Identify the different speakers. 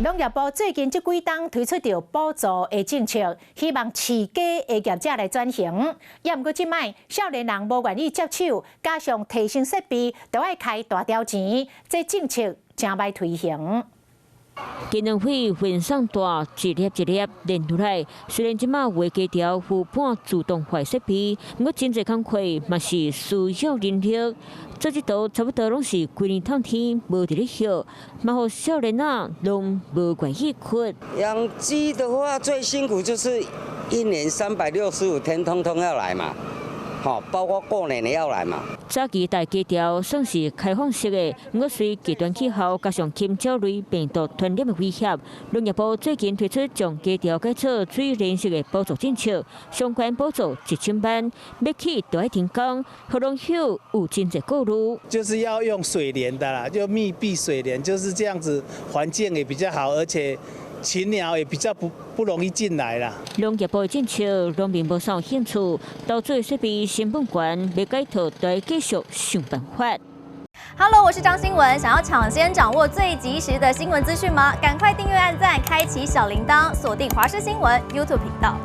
Speaker 1: 农业部最近这几冬推出着补助的政策，希望饲鸡的业者来转型。也毋过即摆少年人无愿意接手，加上提升设备都要开大条钱，这政策正歹推行。
Speaker 2: 金融会分送大一粒一粒连出来，虽然即马画鸡条有半自动化设备，不过真侪工课嘛是需要人力。做这道差不多拢是规年透天无伫咧休，嘛互少年仔拢无愿意困。
Speaker 3: 养鸡的话，最辛苦就是1年365天，通通要来嘛。 好，包括过年也要来嘛。
Speaker 2: 早期大鸡条算是开放式的，不过随极端气候加上禽鸟类病毒传染的威胁，农业部最近推出将鸡条改做水连式的补助政策，相关补助1000万，要起都要停工，何农友有真侪顾虑。
Speaker 4: 就是要用水帘的啦，就密闭水帘，就是这样子，环境也比较好，而且。 禽鸟也比较不容易进来啦。
Speaker 2: 农业部政策，农民无啥兴趣，投资设备成本高，要改套都要继续想办法。
Speaker 5: Hello， 我是张新文，想要抢先掌握最及时的新闻资讯吗？赶快订阅、按赞、开启小铃铛，锁定华视新闻 YouTube 频道。